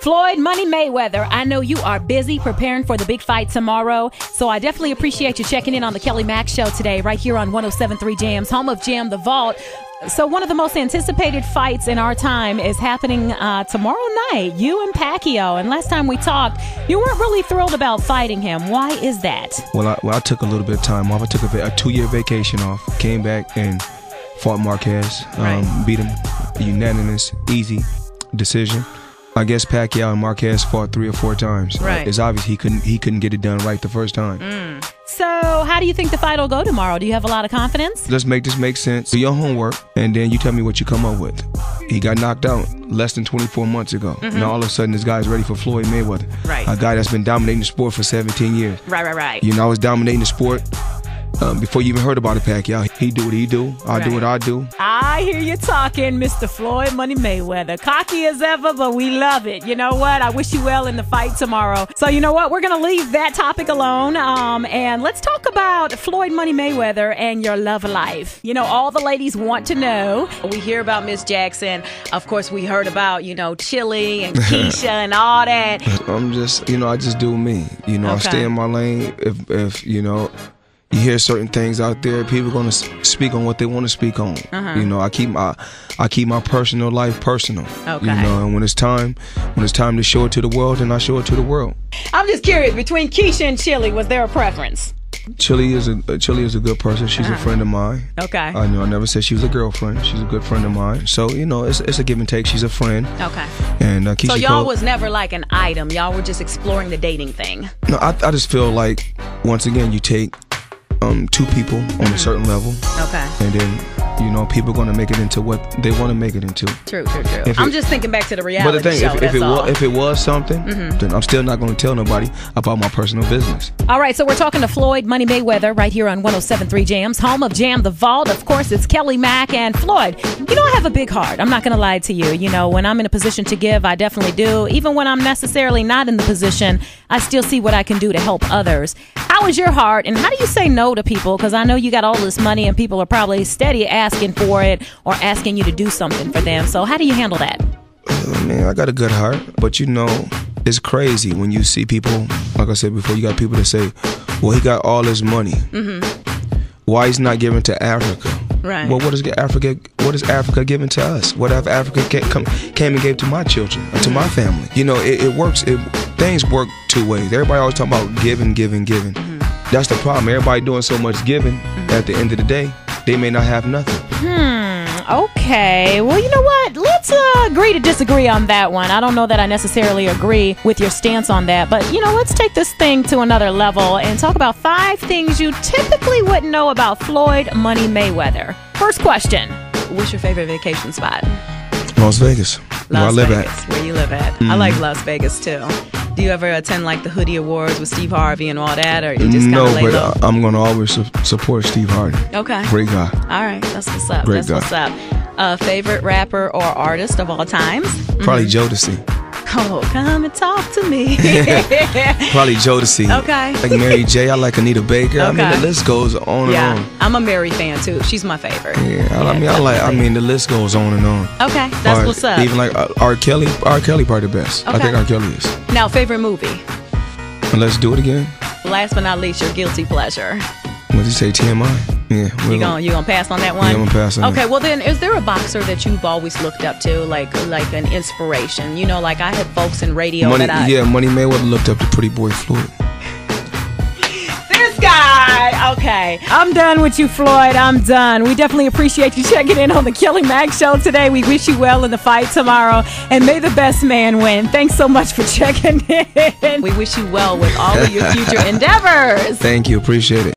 Floyd Money Mayweather, I know you are busy preparing for the big fight tomorrow, so I definitely appreciate you checking in on the Kelly Mack Show today, right here on 107.3 Jams, home of Jam the Vault. So one of the most anticipated fights in our time is happening tomorrow night, you and Pacquiao. And last time we talked, you weren't really thrilled about fighting him. Why is that? Well, I took a little bit of time off. I took a 2-year vacation off, came back and fought Marquez, beat him unanimous, easy decision. I guess Pacquiao and Marquez fought 3 or 4 times. Right. It's obvious he couldn't get it done right the first time. So how do you think the fight will go tomorrow? Do you have a lot of confidence? Let's make this make sense. Do your homework, and then you tell me what you come up with. He got knocked out less than 24 months ago. Now all of a sudden this guy's ready for Floyd Mayweather. Right. A guy that's been dominating the sport for 17 years. Right. You know, I was dominating the sport before you even heard about it, Pacquiao. He do what he do. I do what I do. I hear you talking, Mr. Floyd Money Mayweather. Cocky as ever, but we love it. You know what? I wish you well in the fight tomorrow. So you know what? We're going to leave that topic alone. And let's talk about Floyd Money Mayweather and your love life. You know, all the ladies want to know. We hear about Miss Jackson. Of course, we heard about, you know, Chili and Keisha and all that. I'm just, you know, I just do me. You know, I stay in my lane. If you know, you hear certain things out there, people are gonna speak on what they want to speak on. You know, I keep my personal life personal. You know, and when it's time to show it to the world, then I show it to the world. I'm just curious, between Keisha and Chili, was there a preference? Chili is a good person. She's a friend of mine. Okay. I never said she was a girlfriend. She's a good friend of mine. So you know, it's a give and take. She's a friend. Okay. And Keisha, so y'all was never like an item. Y'all were just exploring the dating thing. No, I just feel like once again you take 2 people on a certain level. Okay. And then, you know, people are going to make it into what they want to make it into. True. I'm just thinking back to the reality show. But the thing, if it was something, then I'm still not going to tell nobody about my personal business. All right, so we're talking to Floyd Money Mayweather right here on 107.3 Jams, home of Jam the Vault. Of course, it's Kelly Mack and Floyd. You know, I have a big heart. I'm not going to lie to you. You know, when I'm in a position to give, I definitely do. Even when I'm necessarily not in the position, I still see what I can do to help others. How is your heart, and how do you say no to people? Because I know you got all this money and people are probably steady asking for it or asking you to do something for them. So how do you handle that? Man, I got a good heart, but you know, it's crazy when you see people, like I said before, you got people that say, well, he got all his money. Why he's not giving to Africa? Right. Well, what is Africa giving to us? What have Africa came and gave to my children, or to my family? You know, it works. Things work 2 ways. Everybody always talking about giving. That's the problem. Everybody doing so much giving. At the end of the day, they may not have nothing. Okay. Well, you know what? Let's agree to disagree on that one. I don't know that I necessarily agree with your stance on that, but you know, let's take this thing to another level and talk about 5 things you typically wouldn't know about Floyd Money Mayweather. First question: what's your favorite vacation spot? Las Vegas. Where I live at. Where you live at. I like Las Vegas too. Do you ever attend like the Hoodie Awards with Steve Harvey and all that, or you just kind of lay low? No, but I'm gonna always support Steve Harvey. Okay. Great guy. All right, that's what's up. Great guy. What's up. Favorite rapper or artist of all times? Probably Jodeci. Oh, come and talk to me. Probably Jodeci. Okay. Like Mary J. I like Anita Baker. I mean, the list goes on and on. I'm a Mary fan too. She's my favorite. I mean, the list goes on and on. Okay, that's what's up. Even like R. Kelly. R. Kelly probably the best. I think R. Kelly is. Now, favorite movie? Let's do it again. Last but not least, your guilty pleasure. What did you say, TMI? Yeah. You gonna pass on that one? Yeah, I'm gonna pass on that. Okay, well then, is there a boxer that you've always looked up to, like an inspiration? You know, like I had folks in radio Money Mayweather looked up to Pretty Boy Floyd. This guy! Okay, I'm done with you, Floyd. I'm done. We definitely appreciate you checking in on the Kelly Mack Show today. We wish you well in the fight tomorrow, and may the best man win. Thanks so much for checking in. We wish you well with all of your future endeavors. Thank you. Appreciate it.